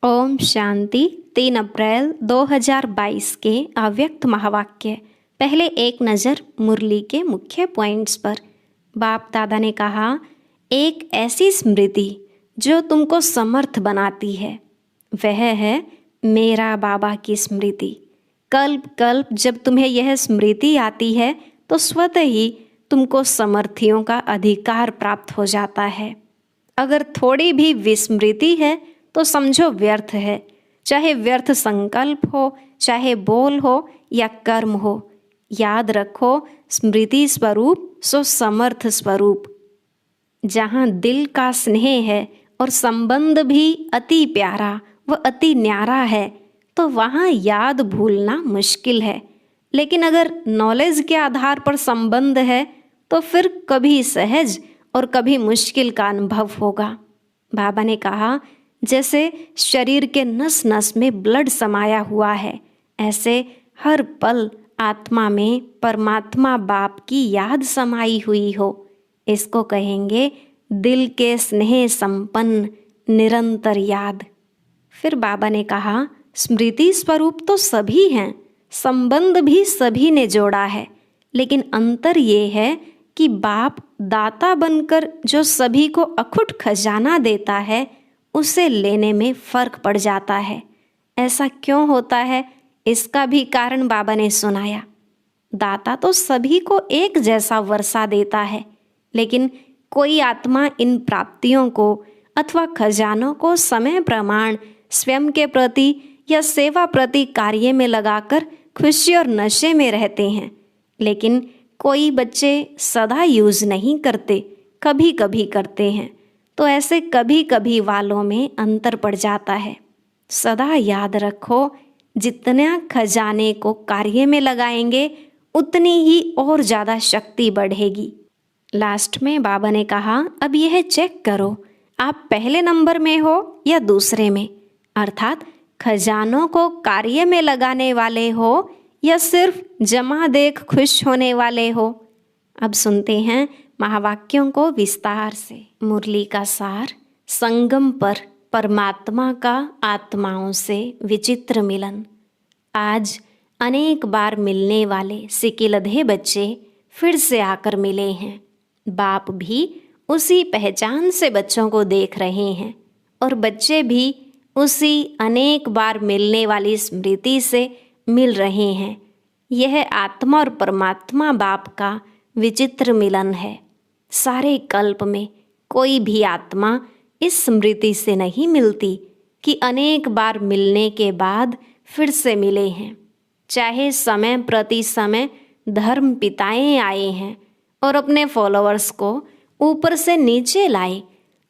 ओम शांति। 3 अप्रैल 2022 के अव्यक्त महावाक्य। पहले एक नज़र मुरली के मुख्य पॉइंट्स पर। बाप दादा ने कहा, एक ऐसी स्मृति जो तुमको समर्थ बनाती है वह है मेरा बाबा की स्मृति। कल्प कल्प जब तुम्हें यह स्मृति आती है तो स्वतः ही तुमको समर्थियों का अधिकार प्राप्त हो जाता है। अगर थोड़ी भी विस्मृति है तो समझो व्यर्थ है, चाहे व्यर्थ संकल्प हो, चाहे बोल हो या कर्म हो। याद रखो, स्मृति स्वरूप सो समर्थ स्वरूप। जहाँ दिल का स्नेह है और संबंध भी अति प्यारा व अति न्यारा है तो वहाँ याद भूलना मुश्किल है। लेकिन अगर नॉलेज के आधार पर संबंध है तो फिर कभी सहज और कभी मुश्किल का अनुभव होगा। बाबा ने कहा, जैसे शरीर के नस नस में ब्लड समाया हुआ है, ऐसे हर पल आत्मा में परमात्मा बाप की याद समाई हुई हो। इसको कहेंगे दिल के स्नेह संपन्न निरंतर याद। फिर बाबा ने कहा, स्मृति स्वरूप तो सभी हैं, संबंध भी सभी ने जोड़ा है, लेकिन अंतर ये है कि बाप दाता बनकर जो सभी को अखुट खजाना देता है उसे लेने में फर्क पड़ जाता है। ऐसा क्यों होता है, इसका भी कारण बाबा ने सुनाया। दाता तो सभी को एक जैसा वर्षा देता है, लेकिन कोई आत्मा इन प्राप्तियों को अथवा खजानों को समय प्रमाण स्वयं के प्रति या सेवा प्रति कार्य में लगाकर खुशी और नशे में रहते हैं। लेकिन कोई बच्चे सदा यूज नहीं करते, कभी कभी करते हैं। तो ऐसे कभी कभी वालों में अंतर पड़ जाता है। सदा याद रखो, जितना खजाने को कार्य में लगाएंगे उतनी ही और ज़्यादा शक्ति बढ़ेगी। लास्ट में बाबा ने कहा, अब यह चेक करो आप पहले नंबर में हो या दूसरे में, अर्थात खजानों को कार्य में लगाने वाले हो या सिर्फ जमा देख खुश होने वाले हो। अब सुनते हैं महावाक्यों को विस्तार से। मुरली का सार। संगम पर परमात्मा का आत्माओं से विचित्र मिलन। आज अनेक बार मिलने वाले सिकिलधे बच्चे फिर से आकर मिले हैं। बाप भी उसी पहचान से बच्चों को देख रहे हैं और बच्चे भी उसी अनेक बार मिलने वाली स्मृति से मिल रहे हैं। यह आत्मा और परमात्मा बाप का विचित्र मिलन है। सारे कल्प में कोई भी आत्मा इस स्मृति से नहीं मिलती कि अनेक बार मिलने के बाद फिर से मिले हैं। चाहे समय प्रति समय धर्म पिताएं आए हैं और अपने फॉलोअर्स को ऊपर से नीचे लाए,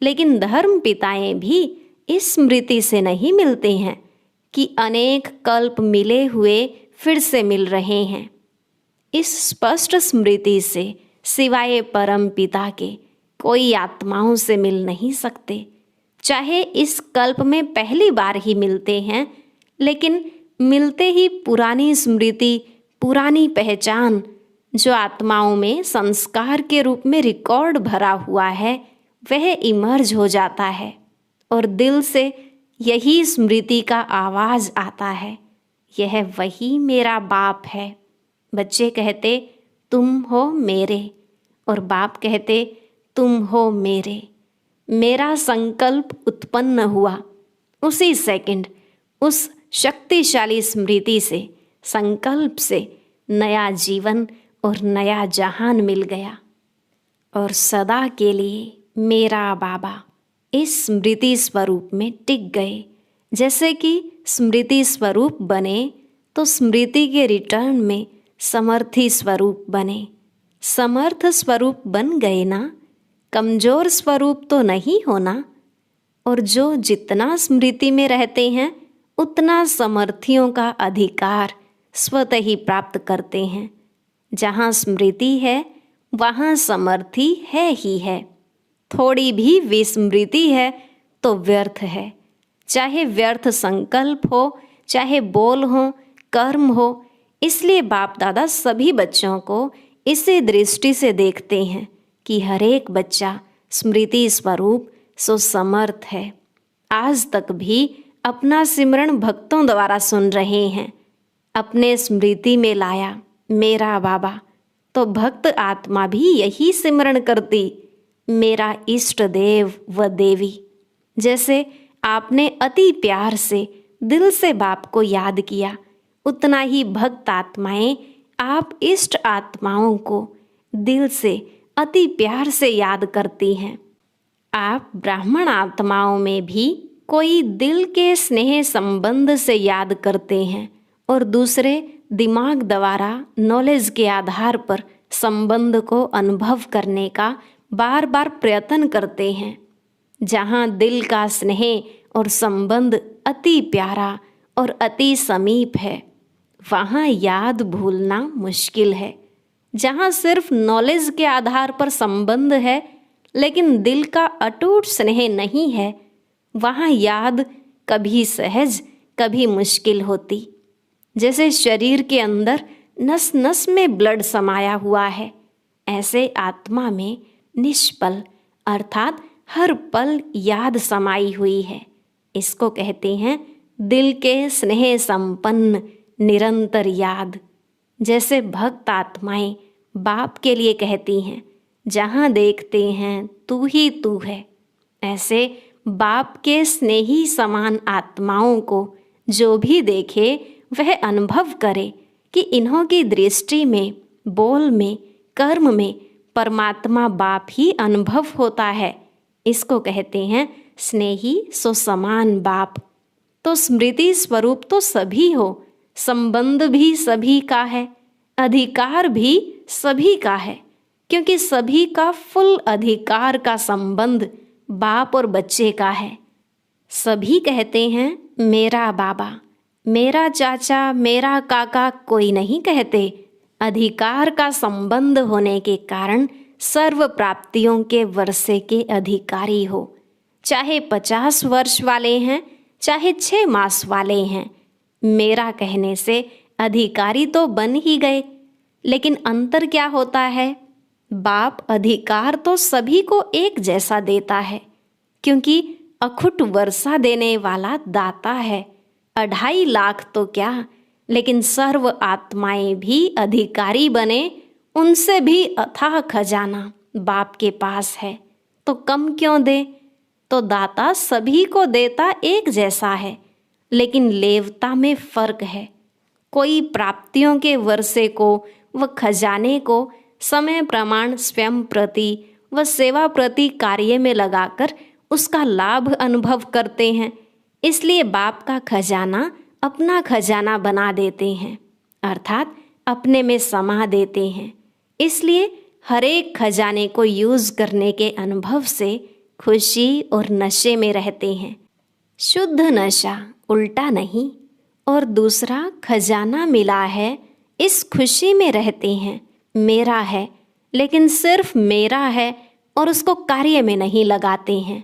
लेकिन धर्म पिताएं भी इस स्मृति से नहीं मिलते हैं कि अनेक कल्प मिले हुए फिर से मिल रहे हैं। इस स्पष्ट स्मृति से सिवाय परम पिता के कोई आत्माओं से मिल नहीं सकते। चाहे इस कल्प में पहली बार ही मिलते हैं, लेकिन मिलते ही पुरानी स्मृति, पुरानी पहचान जो आत्माओं में संस्कार के रूप में रिकॉर्ड भरा हुआ है वह इमर्ज हो जाता है और दिल से यही स्मृति का आवाज़ आता है, यह वही मेरा बाप है। बच्चे कहते तुम हो मेरे और बाप कहते तुम हो मेरे। मेरा संकल्प उत्पन्न हुआ उसी सेकंड उस शक्तिशाली स्मृति से, संकल्प से नया जीवन और नया जहान मिल गया और सदा के लिए मेरा बाबा इस स्मृति स्वरूप में टिक गए। जैसे कि स्मृति स्वरूप बने तो स्मृति के रिटर्न में समर्थी स्वरूप बने। समर्थ स्वरूप बन गए ना, कमजोर स्वरूप तो नहीं होना। और जो जितना स्मृति में रहते हैं उतना समर्थियों का अधिकार स्वतः ही प्राप्त करते हैं। जहाँ स्मृति है वहाँ समर्थी है ही है। थोड़ी भी विस्मृति है तो व्यर्थ है, चाहे व्यर्थ संकल्प हो, चाहे बोल हो, कर्म हो। इसलिए बाप दादा सभी बच्चों को इसी दृष्टि से देखते हैं कि हर एक बच्चा स्मृति स्वरूप सो समर्थ है। आज तक भी अपना सिमरन भक्तों द्वारा सुन रहे हैं, अपने स्मृति में लाया मेरा बाबा, तो भक्त आत्मा भी यही सिमरण करती, मेरा इष्ट देव व देवी। जैसे आपने अति प्यार से दिल से बाप को याद किया, उतना ही भक्त आत्माएं आप इष्ट आत्माओं को दिल से अति प्यार से याद करती हैं। आप ब्राह्मण आत्माओं में भी कोई दिल के स्नेह संबंध से याद करते हैं और दूसरे दिमाग द्वारा नॉलेज के आधार पर संबंध को अनुभव करने का बार बार प्रयत्न करते हैं। जहाँ दिल का स्नेह और संबंध अति प्यारा और अति समीप है, वहाँ याद भूलना मुश्किल है। जहाँ सिर्फ नॉलेज के आधार पर संबंध है लेकिन दिल का अटूट स्नेह नहीं है, वहाँ याद कभी सहज कभी मुश्किल होती। जैसे शरीर के अंदर नस नस में ब्लड समाया हुआ है, ऐसे आत्मा में निष्पल अर्थात हर पल याद समाई हुई है। इसको कहते हैं दिल के स्नेह संपन्न निरंतर याद। जैसे भक्त आत्माएं बाप के लिए कहती हैं, जहाँ देखते हैं तू ही तू है, ऐसे बाप के स्नेही समान आत्माओं को जो भी देखे वह अनुभव करे कि इन्हों की दृष्टि में, बोल में, कर्म में परमात्मा बाप ही अनुभव होता है। इसको कहते हैं स्नेही सो समान बाप। तो स्मृति स्वरूप तो सभी हो, संबंध भी सभी का है, अधिकार भी सभी का है, क्योंकि सभी का फुल अधिकार का संबंध बाप और बच्चे का है। सभी कहते हैं मेरा बाबा, मेरा चाचा, मेरा काका कोई नहीं कहते। अधिकार का संबंध होने के कारण सर्व प्राप्तियों के वर्षे के अधिकारी हो, चाहे 50 वर्ष वाले हैं चाहे 6 मास वाले हैं। मेरा कहने से अधिकारी तो बन ही गए, लेकिन अंतर क्या होता है? बाप अधिकार तो सभी को एक जैसा देता है, क्योंकि अखुट वर्षा देने वाला दाता है। 2.5 लाख तो क्या, लेकिन सर्व आत्माएं भी अधिकारी बने, उनसे भी अथाह खजाना बाप के पास है, तो कम क्यों दे? तो दाता सभी को देता एक जैसा है, लेकिन लेवता में फर्क है। कोई प्राप्तियों के वर्षे को व खजाने को समय प्रमाण स्वयं प्रति व सेवा प्रति कार्य में लगाकर उसका लाभ अनुभव करते हैं, इसलिए बाप का खजाना अपना खजाना बना देते हैं, अर्थात अपने में समा देते हैं। इसलिए हर एक खजाने को यूज करने के अनुभव से खुशी और नशे में रहते हैं। शुद्ध नशा, उल्टा नहीं। और दूसरा खजाना मिला है, इस खुशी में रहते हैं, मेरा है, लेकिन सिर्फ मेरा है और उसको कार्य में नहीं लगाते हैं।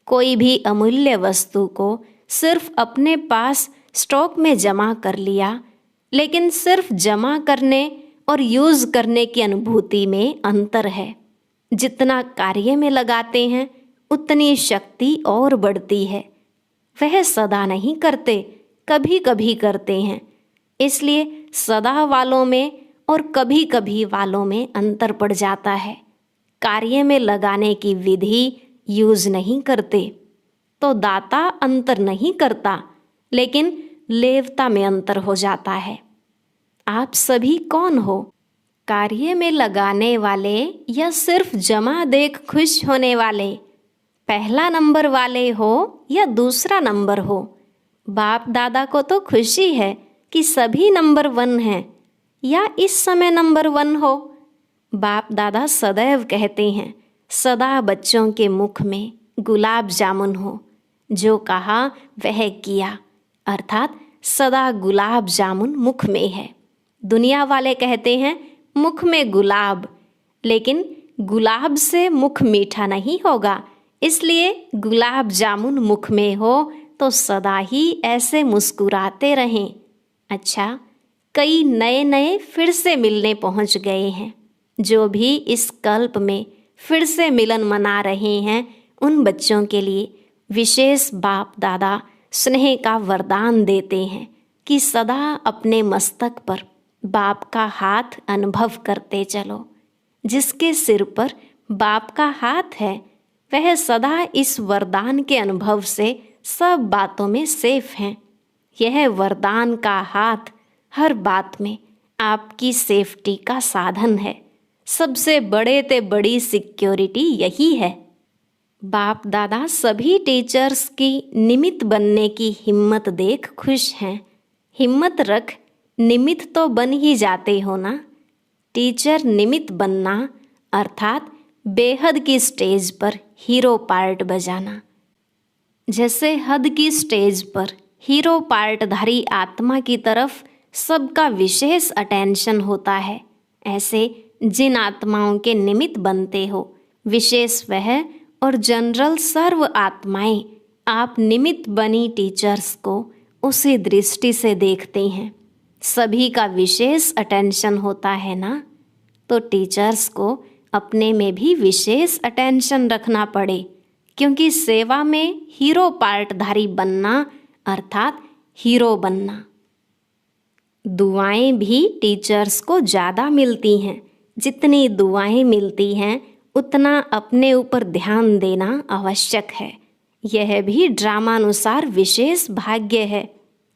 कोई भी अमूल्य वस्तु को सिर्फ अपने पास स्टॉक में जमा कर लिया, लेकिन सिर्फ जमा करने और यूज करने की अनुभूति में अंतर है। जितना कार्य में लगाते हैं उतनी शक्ति और बढ़ती है। वह सदा नहीं करते, कभी कभी करते हैं। इसलिए सदा वालों में और कभी कभी वालों में अंतर पड़ जाता है। कार्य में लगाने की विधि यूज नहीं करते, तो दाता अंतर नहीं करता, लेकिन लेवता में अंतर हो जाता है। आप सभी कौन हो? कार्य में लगाने वाले या सिर्फ जमा देख खुश होने वाले? पहला नंबर वाले हो या दूसरा नंबर हो? बाप दादा को तो खुशी है कि सभी नंबर 1 हैं, या इस समय नंबर 1 हो? बाप दादा सदैव कहते हैं सदा बच्चों के मुख में गुलाब जामुन हो, जो कहा वह किया, अर्थात सदा गुलाब जामुन मुख में है। दुनिया वाले कहते हैं मुख में गुलाब, लेकिन गुलाब से मुख मीठा नहीं होगा, इसलिए गुलाब जामुन मुख में हो तो सदा ही ऐसे मुस्कुराते रहें। अच्छा, कई नए नए फिर से मिलने पहुंच गए हैं। जो भी इस कल्प में फिर से मिलन मना रहे हैं, उन बच्चों के लिए विशेष बाप दादा स्नेह का वरदान देते हैं कि सदा अपने मस्तक पर बाप का हाथ अनुभव करते चलो। जिसके सिर पर बाप का हाथ है वह सदा इस वरदान के अनुभव से सब बातों में सेफ हैं। यह वरदान का हाथ हर बात में आपकी सेफ्टी का साधन है। सबसे बड़े ते बड़ी सिक्योरिटी यही है। बाप दादा सभी टीचर्स की निमित्त बनने की हिम्मत देख खुश हैं। हिम्मत रख, निमित्त तो बन ही जाते हो ना। टीचर निमित्त बनना अर्थात बेहद की स्टेज पर हीरो पार्ट बजाना। जैसे हद की स्टेज पर हीरो पार्टधारी आत्मा की तरफ सबका विशेष अटेंशन होता है, ऐसे जिन आत्माओं के निमित्त बनते हो विशेष वह और जनरल सर्व आत्माएं आप निमित्त बनी टीचर्स को उसी दृष्टि से देखते हैं। सभी का विशेष अटेंशन होता है ना, तो टीचर्स को अपने में भी विशेष अटेंशन रखना पड़े, क्योंकि सेवा में हीरो पार्टधारी बनना अर्थात हीरो बनना। दुआएं भी टीचर्स को ज़्यादा मिलती हैं। जितनी दुआएं मिलती हैं उतना अपने ऊपर ध्यान देना आवश्यक है। यह भी ड्रामानुसार विशेष भाग्य है,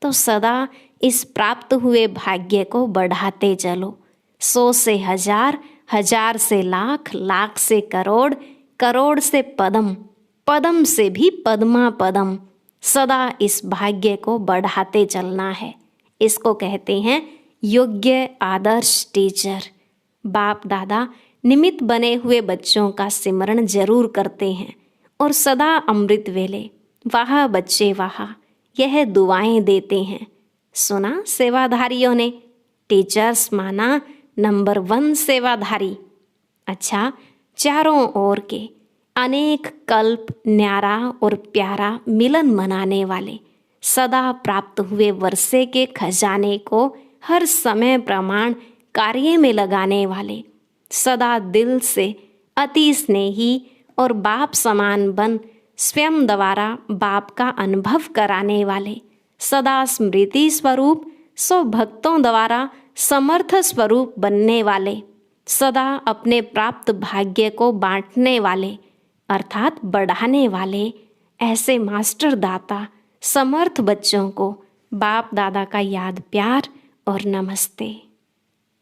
तो सदा इस प्राप्त हुए भाग्य को बढ़ाते चलो। 100 से 1000, 1000 से लाख, लाख से करोड़, करोड़ से पदम, पदम से भी पद्मा पदम। सदा इस भाग्य को बढ़ाते चलना है। इसको कहते हैं योग्य आदर्श टीचर। बाप दादा निमित्त बने हुए बच्चों का सिमरण जरूर करते हैं और सदा अमृत वेले वाह बच्चे वाह यह दुआएं देते हैं। सुना सेवाधारियों ने, टीचर्स माना नंबर 1 सेवाधारी। अच्छा, चारों ओर के अनेक कल्प न्यारा और प्यारा मिलन मनाने वाले, सदा प्राप्त हुए वर्षे के खजाने को हर समय प्रमाण कार्य में लगाने वाले, सदा दिल से अति स्नेही और बाप समान बन स्वयं द्वारा बाप का अनुभव कराने वाले, सदा स्मृति स्वरूप सो भक्तों द्वारा समर्थ स्वरूप बनने वाले, सदा अपने प्राप्त भाग्य को बांटने वाले अर्थात बढ़ाने वाले, ऐसे मास्टर दाता समर्थ बच्चों को बाप दादा का याद प्यार और नमस्ते।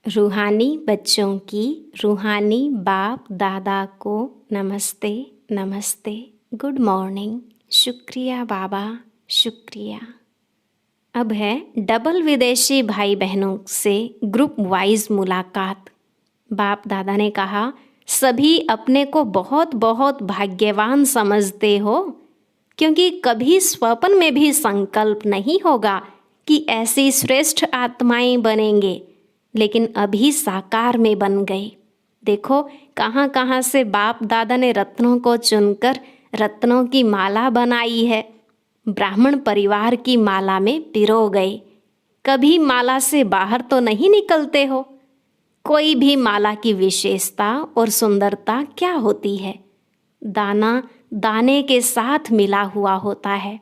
रूहानी बच्चों की रूहानी बाप दादा को नमस्ते नमस्ते, गुड मॉर्निंग, शुक्रिया बाबा शुक्रिया। अब है डबल विदेशी भाई बहनों से ग्रुप वाइज मुलाकात। बाप दादा ने कहा, सभी अपने को बहुत बहुत भाग्यवान समझते हो, क्योंकि कभी स्वप्न में भी संकल्प नहीं होगा कि ऐसी श्रेष्ठ आत्माएं बनेंगे, लेकिन अभी साकार में बन गए। देखो कहाँ कहाँ से बाप दादा ने रत्नों को चुनकर रत्नों की माला बनाई है। ब्राह्मण परिवार की माला में पिरो गए। कभी माला से बाहर तो नहीं निकलते हो। कोई भी माला की विशेषता और सुंदरता क्या होती है? दाना दाने के साथ मिला हुआ होता है।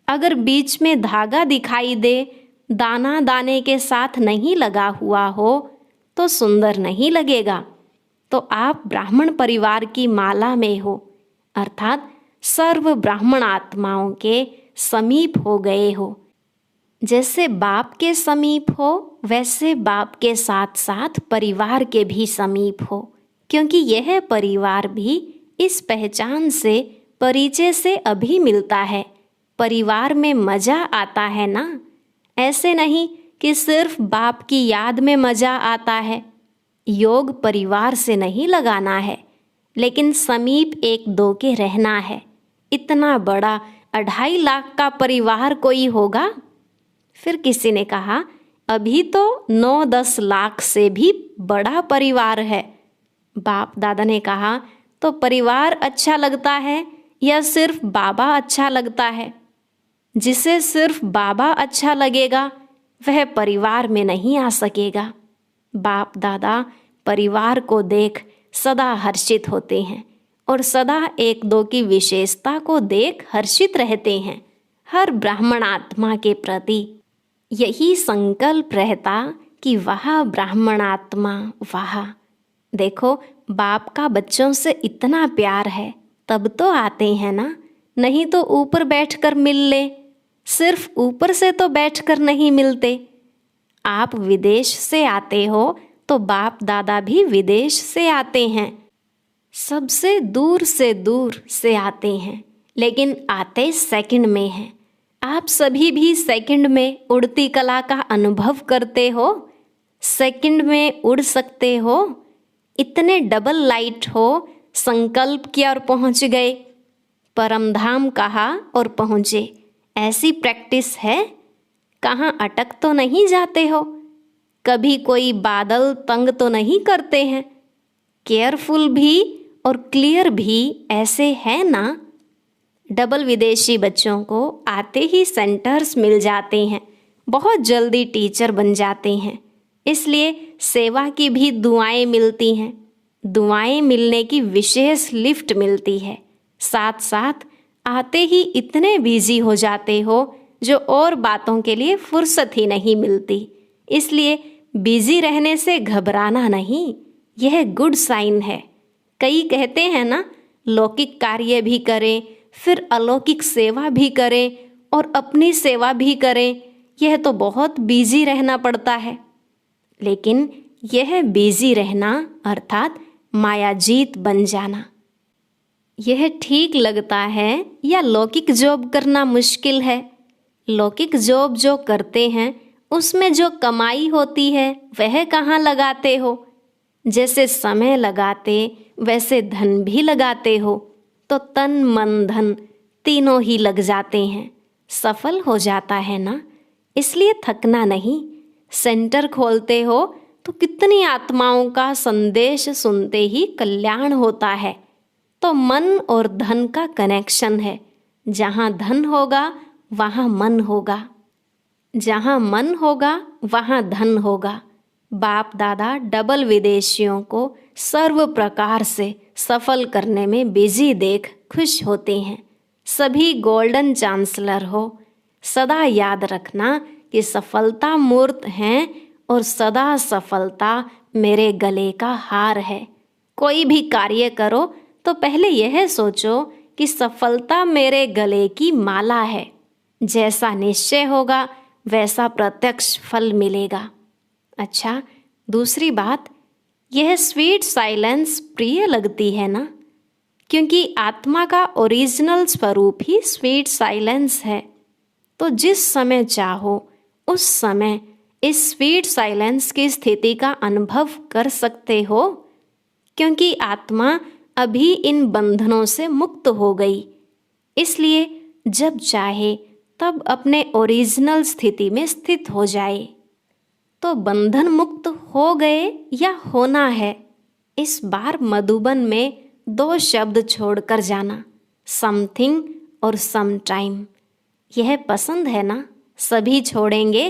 अगर बीच में धागा दिखाई दे, दाना दाने के साथ नहीं लगा हुआ हो तो सुंदर नहीं लगेगा। तो आप ब्राह्मण परिवार की माला में हो, अर्थात सर्व ब्राह्मण आत्माओं के समीप हो गए हो। जैसे बाप के समीप हो वैसे बाप के साथ साथ परिवार के भी समीप हो, क्योंकि यह परिवार भी इस पहचान से परिचय से अभी मिलता है। परिवार में मज़ा आता है ना, ऐसे नहीं कि सिर्फ बाप की याद में मज़ा आता है। योग परिवार से नहीं लगाना है, लेकिन समीप 1-2 के रहना है। इतना बड़ा 2.5 लाख का परिवार कोई होगा? फिर किसी ने कहा, अभी तो 9-10 लाख से भी बड़ा परिवार है। बाप दादा ने कहा, तो परिवार अच्छा लगता है या सिर्फ बाबा अच्छा लगता है? जिसे सिर्फ बाबा अच्छा लगेगा वह परिवार में नहीं आ सकेगा। बाप दादा परिवार को देख सदा हर्षित होते हैं और सदा 1-2 की विशेषता को देख हर्षित रहते हैं। हर ब्राह्मण आत्मा के प्रति यही संकल्प रहता कि वह ब्राह्मण आत्मा वह। देखो, बाप का बच्चों से इतना प्यार है तब तो आते हैं ना, नहीं तो ऊपर बैठकर मिल ले। सिर्फ ऊपर से तो बैठकर नहीं मिलते। आप विदेश से आते हो तो बाप दादा भी विदेश से आते हैं, सबसे दूर से आते हैं, लेकिन आते सेकंड में हैं। आप सभी भी सेकंड में उड़ती कला का अनुभव करते हो, सेकंड में उड़ सकते हो। इतने डबल लाइट हो, संकल्प किया और पहुंच गए, परमधाम कहा और पहुँचे। ऐसी प्रैक्टिस है, कहाँ अटक तो नहीं जाते हो, कभी कोई बादल तंग तो नहीं करते हैं। केयरफुल भी और क्लियर भी ऐसे है ना। डबल विदेशी बच्चों को आते ही सेंटर्स मिल जाते हैं, बहुत जल्दी टीचर बन जाते हैं, इसलिए सेवा की भी दुआएं मिलती हैं। दुआएं मिलने की विशेष लिफ्ट मिलती है। साथ साथ आते ही इतने बिजी हो जाते हो जो और बातों के लिए फुर्सत ही नहीं मिलती। इसलिए बिजी रहने से घबराना नहीं, यह गुड साइन है। कई कहते हैं ना, लौकिक कार्य भी करें, फिर अलौकिक सेवा भी करें और अपनी सेवा भी करें, यह तो बहुत बिजी रहना पड़ता है। लेकिन यह बिजी रहना अर्थात मायाजीत बन जाना, यह ठीक लगता है या लौकिक जॉब करना मुश्किल है? लौकिक जॉब जो करते हैं उसमें जो कमाई होती है वह कहाँ लगाते हो? जैसे समय लगाते वैसे धन भी लगाते हो, तो तन मन धन तीनों ही लग जाते हैं, सफल हो जाता है ना। इसलिए थकना नहीं। सेंटर खोलते हो तो कितनी आत्माओं का संदेश सुनते ही कल्याण होता है। तो मन और धन का कनेक्शन है। जहाँ धन होगा वहाँ मन होगा, जहाँ मन होगा वहाँ धन होगा। बाप दादा डबल विदेशियों को सर्व प्रकार से सफल करने में बिजी देख खुश होते हैं। सभी गोल्डन चांसलर हो। सदा याद रखना कि सफलता मूर्त हैं और सदा सफलता मेरे गले का हार है। कोई भी कार्य करो तो पहले यह सोचो कि सफलता मेरे गले की माला है। जैसा निश्चय होगा वैसा प्रत्यक्ष फल मिलेगा। अच्छा, दूसरी बात, यह स्वीट साइलेंस प्रिय लगती है ना, क्योंकि आत्मा का ओरिजिनल स्वरूप ही स्वीट साइलेंस है। तो जिस समय चाहो उस समय इस स्वीट साइलेंस की स्थिति का अनुभव कर सकते हो, क्योंकि आत्मा अभी इन बंधनों से मुक्त हो गई। इसलिए जब चाहे तब अपने ओरिजिनल स्थिति में स्थित हो जाए। तो बंधन मुक्त हो गए या होना है? इस बार मधुबन में 2 शब्द छोड़कर जाना, समथिंग और सम टाइम। यह पसंद है ना? सभी छोड़ेंगे?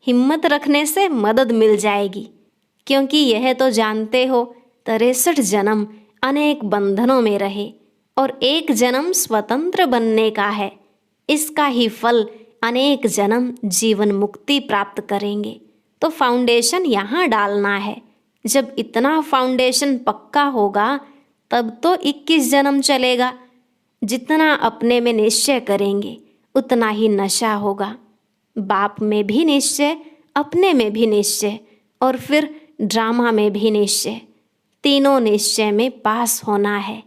हिम्मत रखने से मदद मिल जाएगी, क्योंकि यह तो जानते हो 63 जन्म अनेक बंधनों में रहे और एक जन्म स्वतंत्र बनने का है। इसका ही फल अनेक जन्म जीवन मुक्ति प्राप्त करेंगे। तो फाउंडेशन यहाँ डालना है। जब इतना फाउंडेशन पक्का होगा तब तो 21 जन्म चलेगा। जितना अपने में निश्चय करेंगे उतना ही नशा होगा। बाप में भी निश्चय, अपने में भी निश्चय और फिर ड्रामा में भी निश्चय। तीनों निश्चय में पास होना है।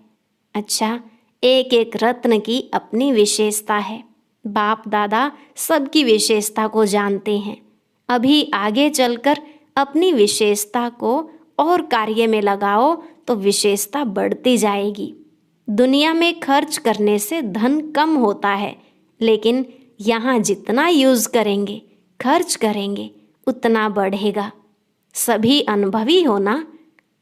अच्छा, एक एक रत्न की अपनी विशेषता है। बाप दादा सबकी विशेषता को जानते हैं। अभी आगे चलकर अपनी विशेषता को और कार्य में लगाओ तो विशेषता बढ़ती जाएगी। दुनिया में खर्च करने से धन कम होता है, लेकिन यहाँ जितना यूज़ करेंगे, खर्च करेंगे, उतना बढ़ेगा। सभी अनुभवी हो ना?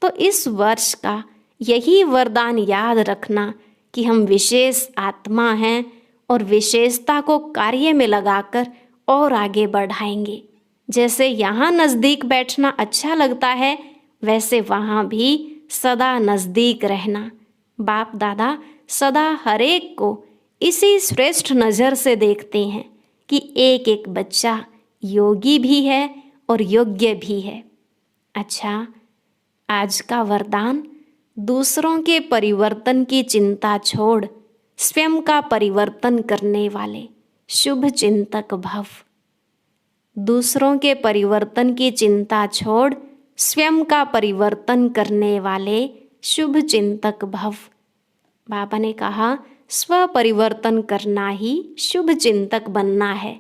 तो इस वर्ष का यही वरदान याद रखना कि हम विशेष आत्मा हैं और विशेषता को कार्य में लगाकर और आगे बढ़ाएंगे। जैसे यहाँ नज़दीक बैठना अच्छा लगता है, वैसे वहाँ भी सदा नज़दीक रहना। बाप दादा सदा हरेक को इसी श्रेष्ठ नज़र से देखते हैं कि एक एक बच्चा योगी भी है और योग्य भी है। अच्छा, आज का वरदान, दूसरों के परिवर्तन की चिंता छोड़ स्वयं का परिवर्तन करने वाले शुभ चिंतक भव। दूसरों के परिवर्तन की चिंता छोड़ स्वयं का परिवर्तन करने वाले शुभ चिंतक भव। बाबा ने कहा, स्व परिवर्तन करना ही शुभ चिंतक बनना है।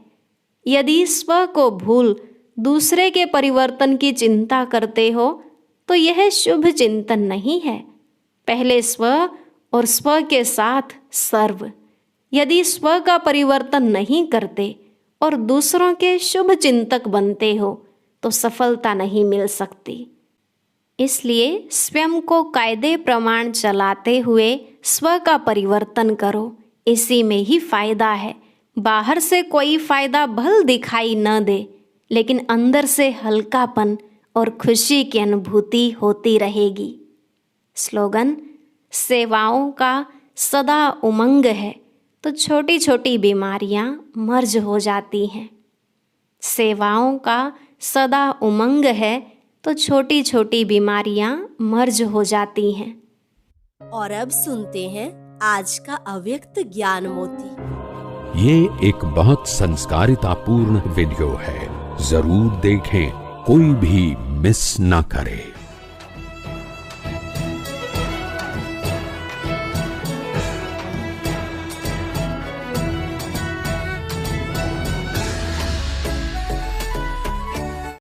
यदि स्व को भूल दूसरे के परिवर्तन की चिंता करते हो तो यह शुभ चिंतन नहीं है। पहले स्व और स्व के साथ सर्व। यदि स्व का परिवर्तन नहीं करते और दूसरों के शुभ चिंतक बनते हो तो सफलता नहीं मिल सकती। इसलिए स्वयं को कायदे प्रमाण चलाते हुए स्व का परिवर्तन करो, इसी में ही फायदा है। बाहर से कोई फायदा भल दिखाई न दे, लेकिन अंदर से हल्कापन और खुशी की अनुभूति होती रहेगी। स्लोगन, सेवाओं का सदा उमंग है तो छोटी छोटी बीमारियां मर्ज हो जाती हैं। सेवाओं का सदा उमंग है तो छोटी छोटी बीमारियां मर्ज हो जाती हैं। और अब सुनते हैं आज का अव्यक्त ज्ञान मोती। ये एक बहुत संस्कारितापूर्ण वीडियो है, जरूर देखें, कोई भी मिस ना करे।